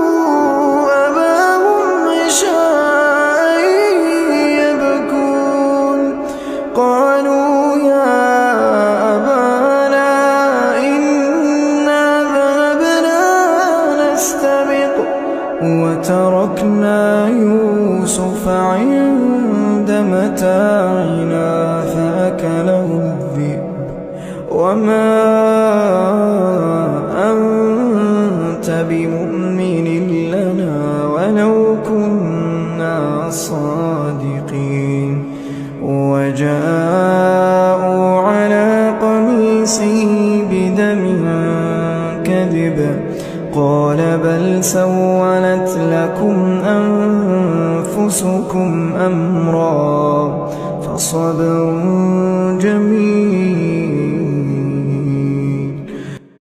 وجاءوا أباهم عشاء يبكون قالوا يا أبانا إنا ذهبنا نستبق وتركنا يوسف عند متاعنا فأكله الذئب وما أنت بمؤمن لنا ولو كنا صادقين وجاءوا على قميصه بدم كذب قال بل سولت لكم أنفسكم أمرا فصبر